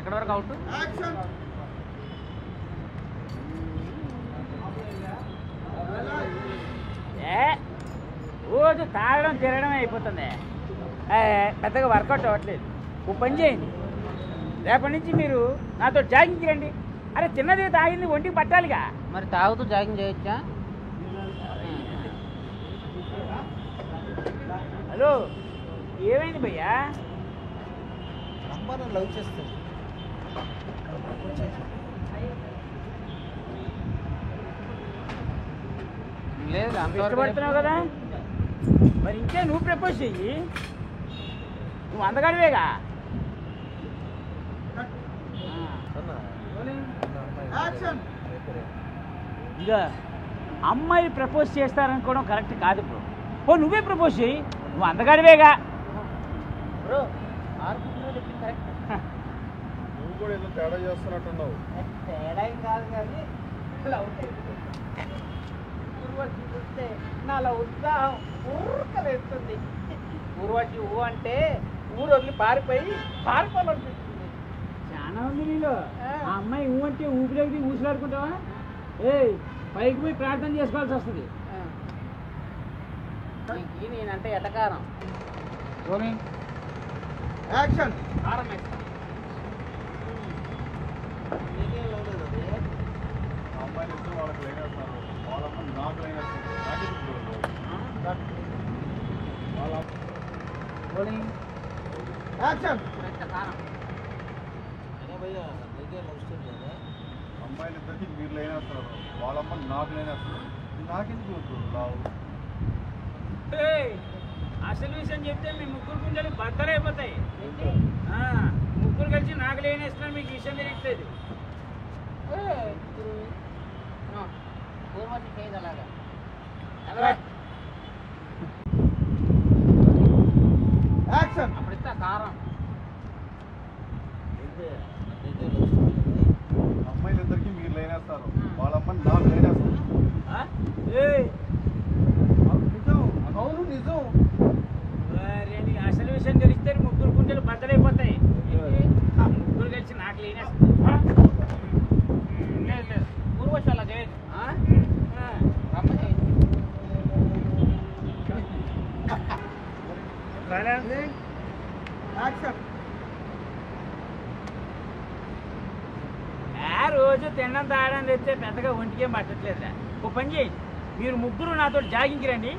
అక్కడ వరకు అవుట్. రోజు తాగడం తిరగడం అయిపోతుంది, పెద్దగా వర్కౌట్ అవ్వట్లేదు. ఓ పని చేయండి, రేపటి నుంచి మీరు నాతో జాగింగ్ చేయండి. అరే తిన్నది తాగింది ఒంటికి పట్టాలిగా. మరి తాగుతూ జాగింగ్ చేయొచ్చా? హలో, ఏమైంది భయ్యా? అమ్మాయి లవ్ చేస్తుంది. లేదు ఇష్టపడుతున్నావు కదా, మరి ఇంకే నువ్వు ప్రపోజ్ చెయ్యి. నువ్వు అందగాడివేగా. ఇక అమ్మాయిలు ప్రపోజ్ చేస్తారనుకోవడం కరెక్ట్ కాదు బ్రో. ఓ నువ్వే ప్రపోజ్ చెయ్యి, నువ్వు అందగాడివేగా. Bro correct. నువ్వు కూడా ఏదో తేడా చేస్తున్నట్టున్నావు. తేడా ఏం కాదు కానీ ఊర్వశి చూస్తే నాలో ఉత్సాహం ఊరకలేస్తుంది. ఊర్వశి ఊ అంటే ఊరు వదిలి పారిపోవాలనిపిస్తుంది. చాలా ఉంది నీలో. ఆ అమ్మాయి ఊ అంటే ఊపిలోకి ఊసులాడుకుంటావా? పైకి పోయి ప్రార్థన చేసుకోవాల్సి వస్తుంది. నేనంటే ఎటకారం. యాక్షన్. కారం వేస్తా. అమ్మాయిలు ఇద్దరు వాళ్ళకి లైన్ వేస్తున్నారు, వాళ్ళమ్మ నాకు లైన్ వేస్తుంది. యాక్షన్. అమ్మాయిలు ఇద్దరికి మీరు లైన్ వేస్తున్నారు, వాళ్ళమ్మ నాకు లైన్ వేస్తున్నారు. నాకెందుకు రావు? అసలు విషయం చెప్తే మీ ముగ్గురు గుండెలు బద్దలైపోతాయి. ముగ్గురు కలిసి నాకు లేనేస్తున్నారు, మీకు విషయం తెలియట్లేదు. ఊర్వశి చేయదు అలాగా. యాక్షన్. అప్పుడు ఇస్తా కారం. అమ్మాయిలు ఇద్దరికి మీరు లైన్ వేస్తారు, వాళ్ళమ్మ నాకు లైన్ వేస్తారు. నిజం, అవును నిజం. అసలు విషయం తెలిస్తే ముగ్గురు గుండెలు బద్దలైపోతాయి. ఆ ముగ్గురు కలిసి నాకు లేనేస్తున్నారు. లేదు లేదు, ఊర్వశి అలా చేయదు. రమ్మ చేయదు. యాక్షన్. రోజు తినడం తాగడం తెస్తే పెద్దగా ఒంటికేం పట్టట్లేదురా. ఓ పని చేయండి, మీరు ముగ్గురు నాతో జాగింగ్కి రండి.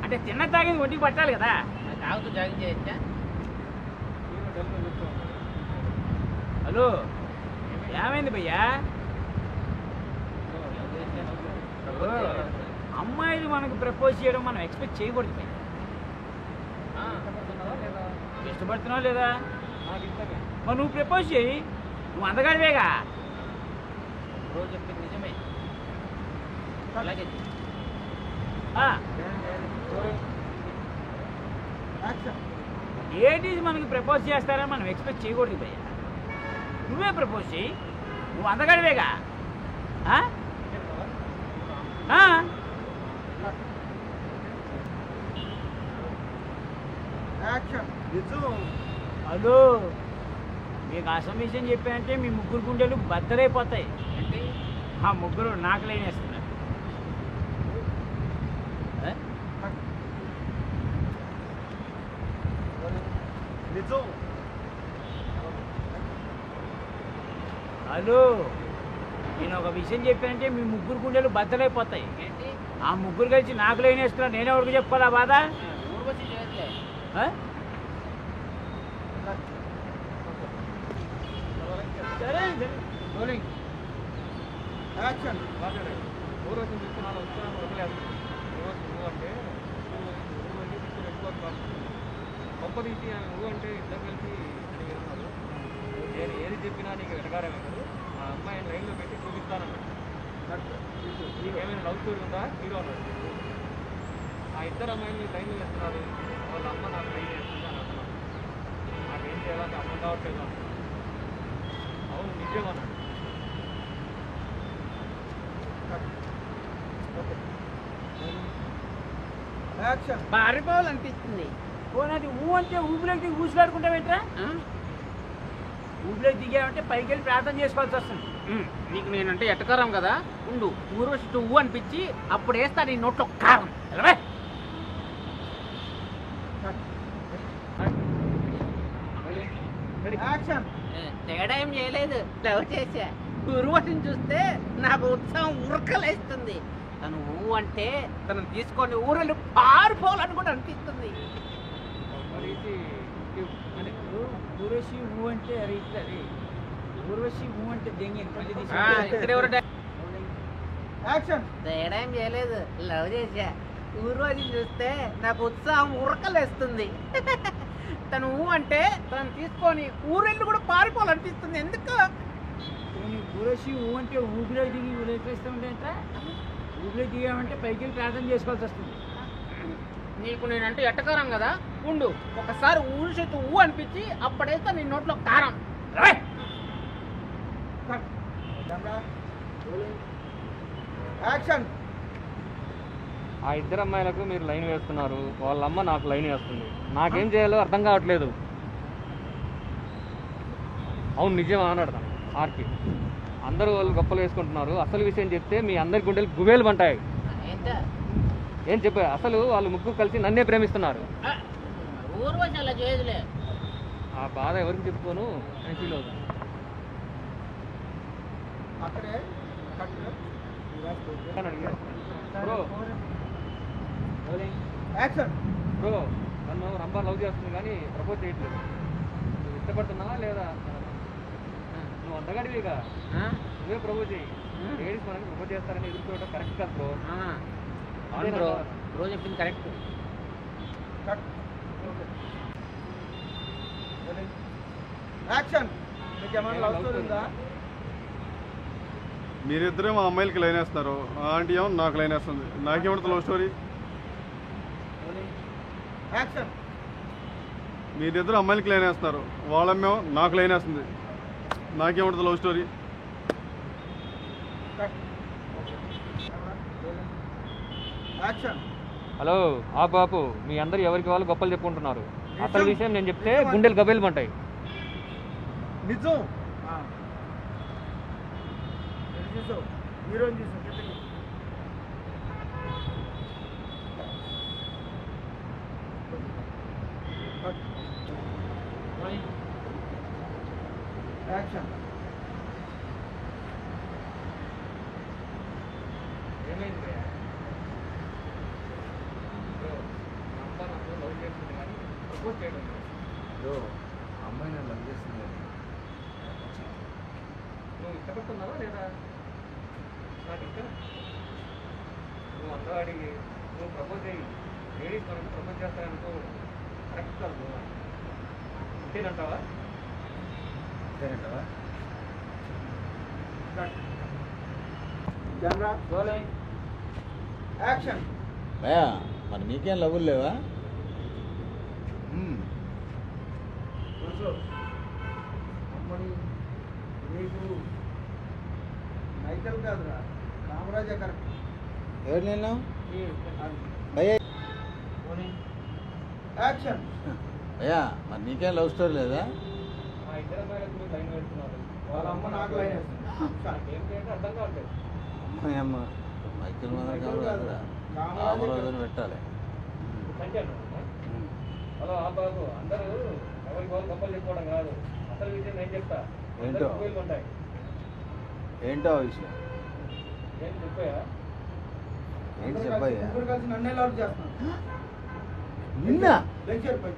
అంటే తిన్న తాగింది ఒంటికి పట్టాలి కదా. తాగుతూ జాగింగ్ చేయొచ్చా? హలో, ఏమైంది భయ్యా? అమ్మాయిలు మనకు ప్రపోజ్ చేయడం మనం ఎక్స్పెక్ట్ చేయకూడదు భయ్యా. ఇష్టపడుతున్నావు లేదా? మరి నువ్వు ప్రపోజ్ చేయి, నువ్వు అందగాడివేగా. రోజు చెప్పింది నిజమే. అలాగే ఏంటి మనకి ప్రపోజ్ చేస్తారని మనం ఎక్స్పెక్ట్ చేయకూడదు భయ్యా. నువ్వే ప్రపోజ్ చేయి, నువ్వు అందగాడివేగా. హలో, మీకు అసలు విషయం చెప్పానంటే మీ ముగ్గురు గుండెలు బద్దలైపోతాయి. ఆ ముగ్గురు నాకు లేనేస్తున్నారు. నిజం. హలో, నేను ఒక విషయం చెప్పానంటే మీ ముగ్గురు గుండెలు బద్దలైపోతాయి. ఆ ముగ్గురు కలిసి నాకు లేనేస్తున్నారు. నేనే ఎవరికి చెప్పుకోవాలా బాధ? ఊర్వశి చేయదులే. సరే యాక్షన్. ఊర్వశి చూస్తున్నాను వస్తున్నాను వదిలేదు. నువ్వు అంటే గొప్ప తీసి నువ్వు అంటే ఇద్దరు కలిసి ఇక్కడికి వెళ్తున్నారు. నేను ఏది చెప్పినా నీకు వెనకారమే కాదు. ఆ అమ్మాయిని లైన్లో పెట్టి చూపిస్తానన్నాడు. నీకు ఏమైనా లవ్ స్టోరీ ఉందా? హీరో అన్నాడు. ఆ ఇద్దరు అమ్మాయిలు లైన్లో వెళ్తున్నారు, వాళ్ళ అమ్మ నాకు లైన్ వేస్తుంది అని అంటున్నాను. నాకేం చేయాలని అర్థం కావట్లేదు అన్నాడు. అవును నిజం అన్నాడు. పారిపోవాలనిపిస్తుంది. పోనది ఊ అంటే ఊపిలోకి ఊసులాడుకుంటావేంట్రా? ఊపిలో దిగామంటే పైకి వెళ్ళి ప్రార్థన చేసుకోవాల్సి వస్తుంది. నీకు నేనంటే ఎట్టకారం కదా, ఉండు ఊర్వశి నువ్వు అనిపించి అప్పుడు వేస్తా నీ నోట్లో కారం. వెళ్ళవే. యాక్షన్. తేడా ఏం చేయలేదు, లవ్ చేశా. ఊర్వశిని చూస్తే నాకు ఉత్సాహం ఉరకలేస్తుంది. తను ఊ అంటే తను తీసుకొని ఊరలు పారిపోవాలని కూడా అనిపిస్తుంది. ఊర్వశి ఊ అంటే అరే ఇట్లది ఊర్వశి ఊ అంటే దెంగి యాక్షన్. తేడా ఏం చేయలేదు, లవ్ చేశా. ఊర్వశిని చూస్తే నాకు ఉత్సాహం ఉరకలేస్తుంది. తను ఊ అంటే తను తీసుకొని ఊరెళ్ళి కూడా పారిపోవాలనిపిస్తుంది. ఎందుకు? ఊర్వశి ఊ అంటే ఊపిలో దిగి ఊరేపిస్తూ ఉంటే ఊపిలో దిగామంటే పైకి వెళ్ళి ప్రార్థన చేసుకోవాల్సి వస్తుంది. నీకు నేనంటే ఎట్టకారం కదా, ఉండు ఒకసారి ఊరి ఊ అనిపించి అప్పుడేస్తా నీ నోట్లో కారం. యాక్షన్. ఆ ఇద్దరు అమ్మాయిలకు మీరు లైన్ వేస్తున్నారు, వాళ్ళ అమ్మ నాకు లైన్ వేస్తుంది. నాకేం చేయాలో అర్థం కావట్లేదు. అవును నిజం మాట్లాడతాను ఆర్కి. అందరూ వాళ్ళు గొప్పలు వేసుకుంటున్నారు, అసలు విషయం చెప్తే మీ అందరి గుండెలు గుబేలు పంటాయి. ఏం చెప్పా? అసలు వాళ్ళు ముగ్గురు కలిసి నన్నే ప్రేమిస్తున్నారు. ఊర్వశి అలా చేయదులే. ఆ బాధ ఎవరికి చెప్పుకోను అని ఫీల్ అవుతాను. Bro action. బ్రో నన్ను రంభ లవ్ చేస్తుంది కానీ ప్రపోజ్ చేయట్లేదు. నువ్వు ఇష్టపడుతున్నావా లేదా? నువ్వు అందగాడివిగా, నువ్వే ప్రపోజ్ చేయి. లేడీస్ మనకి ప్రపోజ్ చేస్తారని ఎదుర్కోవడం కరెక్ట్ కాదు బ్రో. అవును బ్రో, బ్రో చెప్పింది కరెక్ట్. యాక్షన్. మీకు ఏమైనా లవ్ స్టోరీ ఉందా? మీరిద్దరే మా అమ్మాయిలకి లైన్ వేస్తున్నారు, ఆంటీ ఏమో నాకు లైన్ వేస్తుంది. నాకేమంటుంది లవ్ స్టోరీ? యాక్షన్. మీరిద్దరు అమ్మాయిలకి లైన్ వేస్తున్నారు, వాళ్ళమ్మేమో నాకు లైన్ వేస్తుంది. నాకేమంటుంది లవ్ స్టోరీ? యాక్షన్. హలో ఆ బాపు, మీ అందరు ఎవరికి వాళ్ళు గొప్పలు చెప్పుకుంటున్నారు. అసలు విషయం నేను చెప్తే గుండెలు గబేలు పంటాయి. నిజం. హీరోయిన్ చూసాం. యాక్షన్. ఏమైంది? రంభ నాకు లవ్ చేస్తుంది కానీ ప్రపోజ్ చేయడం లేదు. అమ్మాయి నన్ను లవ్ చేస్తుంది. నువ్వు ఇష్టపడుతున్నావా లేదా? నాకు ఇష్టం. నువ్వు అందవాడికి నువ్వు ప్రపోజ్ చేయి. లేడీస్ మనకు ప్రపోజ్ చేస్తారనుకో కరెక్ట్ కాదు. ఇంతేనంటావా? సరేంటవా? Camera rolling. యాక్షన్. భయా మరి నీకేం లవ్వులు లేవా? అమ్మని నీకు మైకల్ కాదురా, కామరాజే కరెక్ట్. ఎవరు నేను భయ్యా? యాక్షన్. భయ్యా మరి నీకేం లవ్ స్టోరీ లేదా? మా ఇద్దరు అమ్మాయిలకు మీరు లైన్ పెడుతున్నారు, వాళ్ళ అమ్మ నాకు లైన్ వేస్తుంది. ఏం చేయాలంటే అర్థం కావట్లేదు. అమ్మాయి అమ్మ మైకిల్ మాత్రం కావాలి కదరా, కామరాజుని పెట్టాలి. సంఖ్యను హలో ఆ బాబు, అందరూ ఎవరికి వాళ్ళు గొప్పలు చెప్పుకోవడం కాదు, అసలు విషయం నేను చెప్తా. ఏంటో? ఉంటాయి. ఏంటో ఆ విషయం? ఏం చెప్పాయా? ఏంటి చెప్పయ్యా? ముగ్గురు కలిసి నన్నే లవ్ చేస్తున్నాను. నిన్న లెక్చర్ పై